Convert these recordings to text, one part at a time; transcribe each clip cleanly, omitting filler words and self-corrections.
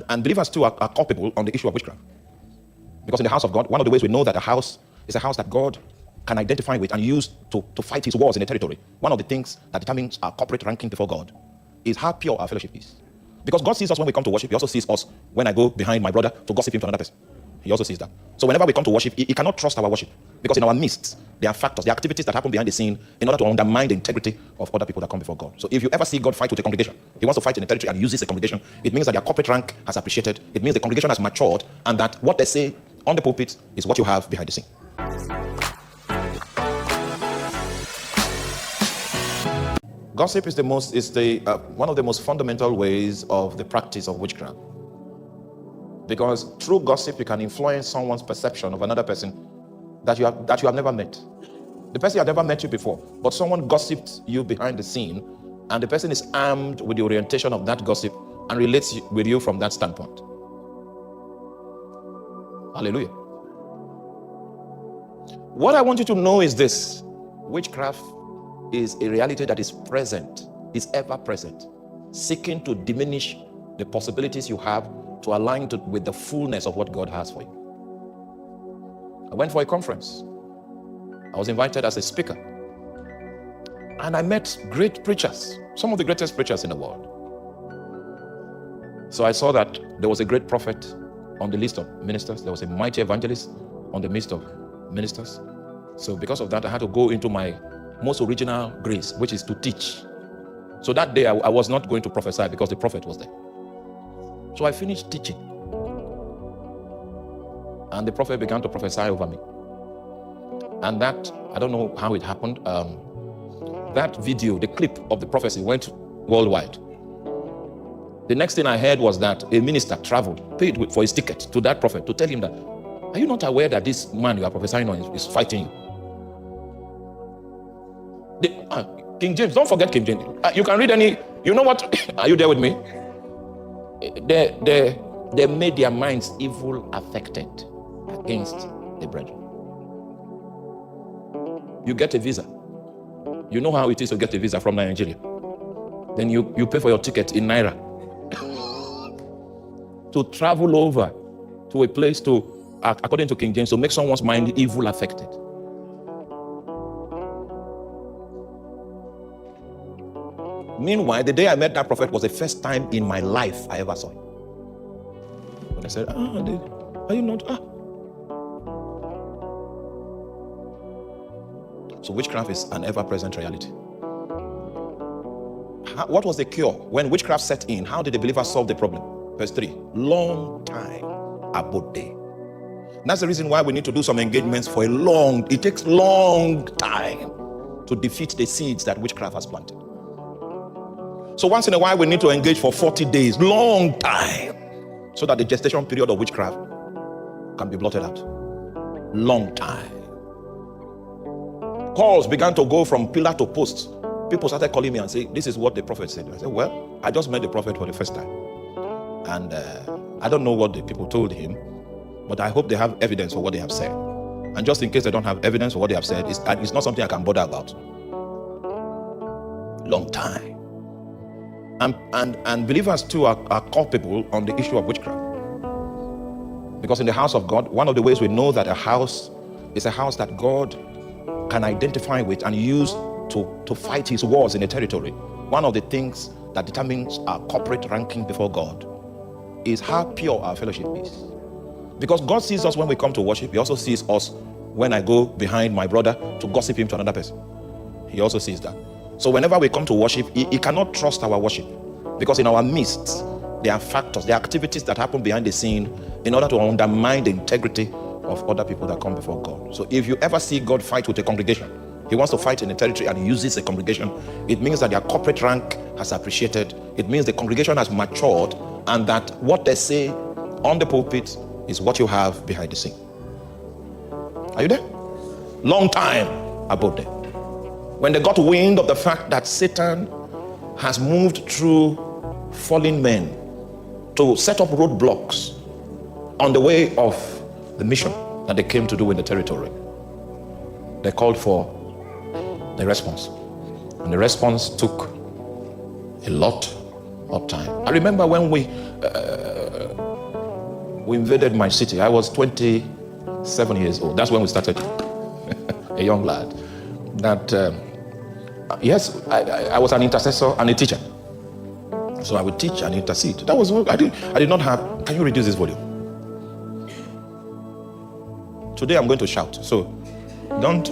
And believers too are culpable on the issue of witchcraft. Because in the house of God, one of the ways we know that a house is a house that God can identify with and use to fight his wars in the territory. One of the things that determines our corporate ranking before God is how pure our fellowship is. Because God sees us when we come to worship. He also sees us when I go behind my brother to gossip him to another person. He also sees that. So whenever we come to worship, he cannot trust our worship. Because in our midst, there are factors, there are activities that happen behind the scene in order to undermine the integrity of other people that come before God. So if you ever see God fight with a congregation, he wants to fight in the territory and uses a congregation, it means that their corporate rank has appreciated. It means the congregation has matured, and that what they say on the pulpit is what you have behind the scene. Gossip is one of the most fundamental ways of the practice of witchcraft. Because through gossip, you can influence someone's perception of another person that you have never met. The person has never met you before, but someone gossiped you behind the scene, and the person is armed with the orientation of that gossip and relates with you from that standpoint. Hallelujah. What I want you to know is this: witchcraft is a reality that is present, is ever present, seeking to diminish the possibilities you have to align with the fullness of what God has for you. I went for a conference. I was invited as a speaker. And I met great preachers, some of the greatest preachers in the world. So I saw that there was a great prophet on the list of ministers. There was a mighty evangelist on the list of ministers. So because of that, I had to go into my most original grace, which is to teach. So that day, I was not going to prophesy because the prophet was there. So I finished teaching. And the prophet began to prophesy over me. And that, I don't know how it happened, that video, the clip of the prophecy went worldwide. The next thing I heard was that a minister traveled, paid for his ticket to that prophet to tell him that, are you not aware that this man you are prophesying on is fighting you? King James, don't forget King James. You can read any, you know what? Are you there with me? They made their minds evil affected against the brethren. You get a visa. You know how it is to get a visa from Nigeria. Then you pay for your ticket in Naira to travel over to a place to, according to King James, to make someone's mind evil affected. Meanwhile, the day I met that prophet was the first time in my life I ever saw him. When I said, are you not? So witchcraft is an ever-present reality. What was the cure? When witchcraft set in, how did the believer solve the problem? Verse 3, long time about day. That's the reason why we need to do some engagements for it takes long time to defeat the seeds that witchcraft has planted. So once in a while, we need to engage for 40 days, long time, so that the gestation period of witchcraft can be blotted out. Long time. Calls began to go from pillar to post. People started calling me and saying, this is what the prophet said. I said, well, I just met the prophet for the first time. And I don't know what the people told him, but I hope they have evidence for what they have said. And just in case they don't have evidence for what they have said, it's not something I can bother about. Long time. And believers too are culpable on the issue of witchcraft. Because in the house of God, one of the ways we know that a house is a house that God can identify with and use to fight his wars in the territory. One of the things that determines our corporate ranking before God is how pure our fellowship is. Because God sees us when we come to worship. He also sees us when I go behind my brother to gossip him to another person. He also sees that. So whenever we come to worship, he cannot trust our worship. Because in our midst, there are factors, there are activities that happen behind the scene in order to undermine the integrity of other people that come before God. So if you ever see God fight with a congregation, he wants to fight in a territory and he uses a congregation, it means that their corporate rank has appreciated. It means the congregation has matured, and that what they say on the pulpit is what you have behind the scene. Are you there? Long time about there. When they got wind of the fact that Satan has moved through fallen men to set up roadblocks on the way of the mission that they came to do in the territory, they called for the response. And the response took a lot of time. I remember when we invaded my city. I was 27 years old. That's when we started. A young lad. That, yes, I was an intercessor and a teacher. So I would teach and intercede. That was what I did not have. Can you reduce this volume? Today I'm going to shout. So don't.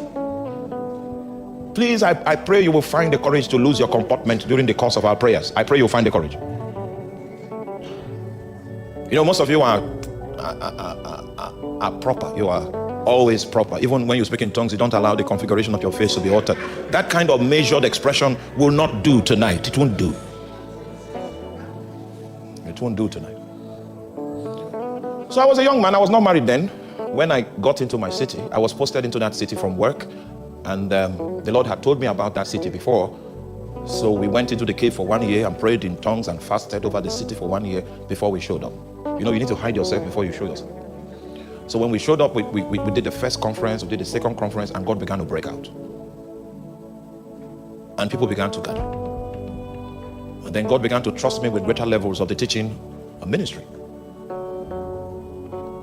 Please, I pray you will find the courage to lose your comportment during the course of our prayers. I pray you'll find the courage. You know, most of you are proper. You are always proper. Even when you speak in tongues, you don't allow the configuration of your face to be altered. That kind of measured expression will not do tonight. It won't do. It won't do tonight. So I was a young man. I was not married then. When I got into my city, I was posted into that city from work. And the Lord had told me about that city before. So we went into the cave for 1 year and prayed in tongues and fasted over the city for 1 year before we showed up. You know, you need to hide yourself before you show yourself. So when we showed up, we did the first conference, we did the second conference, and God began to break out. And people began to gather. And then God began to trust me with greater levels of the teaching and ministry.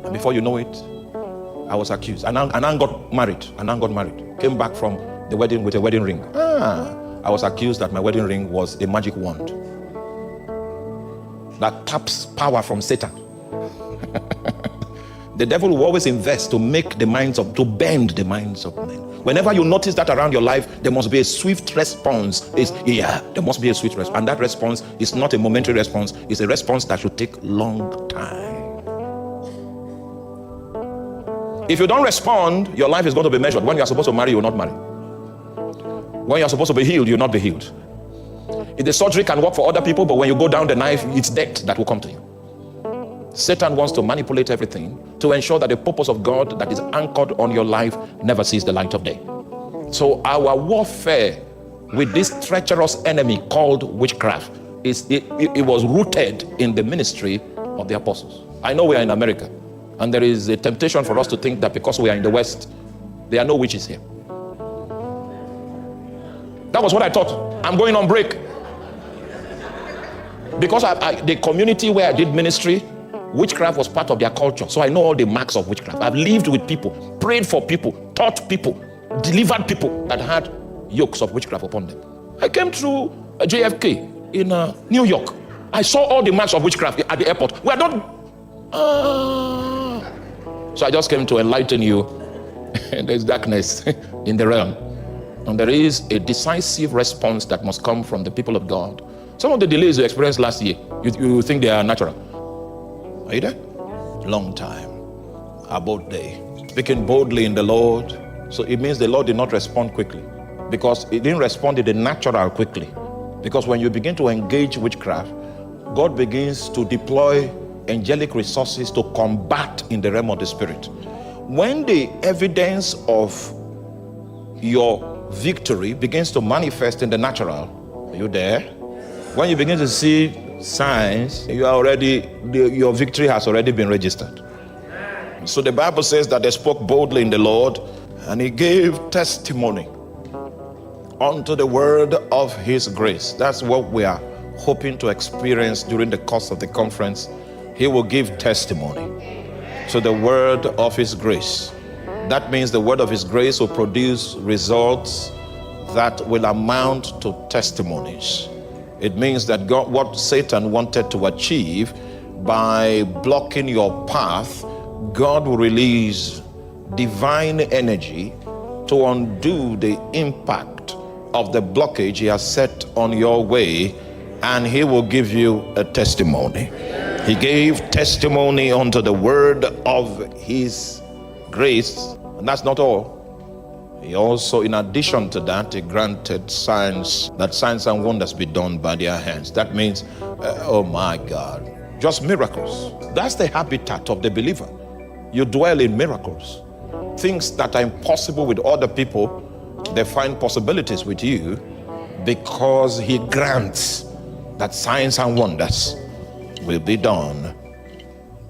And before you know it, I was accused. And I got married. Came back from the wedding with a wedding ring. I was accused that my wedding ring was a magic wand that taps power from Satan. The devil will always invest to bend the minds of men. Whenever you notice that around your life, there must be a swift response. There must be a swift response. And that response is not a momentary response. It's a response that should take long time. If you don't respond, your life is going to be measured. When you are supposed to marry, you will not marry. When you are supposed to be healed, you will not be healed. If the surgery can work for other people, but when you go down the knife, it's death that will come to you. Satan wants to manipulate everything to ensure that the purpose of God that is anchored on your life never sees the light of day. So our warfare with this treacherous enemy called witchcraft, it was rooted in the ministry of the apostles. I know we are in America, and there is a temptation for us to think that because we are in the West, there are no witches here. That was what I thought. I'm going on break. Because the community where I did ministry, witchcraft was part of their culture. So I know all the marks of witchcraft. I've lived with people, prayed for people, taught people, delivered people that had yokes of witchcraft upon them. I came through JFK in New York. I saw all the marks of witchcraft at the airport. We are not... So I just came to enlighten you. There's darkness in the realm. And there is a decisive response that must come from the people of God. Some of the delays you experienced last year, you think they are natural. Are you there? Long time. About day. Speaking boldly in the Lord. So it means the Lord did not respond quickly. Because it didn't respond in the natural quickly. Because when you begin to engage witchcraft, God begins to deploy angelic resources to combat in the realm of the spirit. When the evidence of your victory begins to manifest in the natural, are you there? When you begin to see signs, your victory has already been registered. So the Bible says that they spoke boldly in the Lord, and he gave testimony unto the word of his grace. That's what we are hoping to experience during the course of the conference. He will give testimony to the word of his grace. That means the word of his grace will produce results that will amount to testimonies. It means that God, what Satan wanted to achieve by blocking your path, God will release divine energy to undo the impact of the blockage he has set on your way, and he will give you a testimony. He gave testimony unto the word of his grace, and that's not all. He also, in addition to that, he granted signs, that signs and wonders be done by their hands. That means, oh my God, just miracles. That's the habitat of the believer. You dwell in miracles. Things that are impossible with other people, they find possibilities with you because he grants that signs and wonders will be done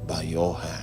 by your hand.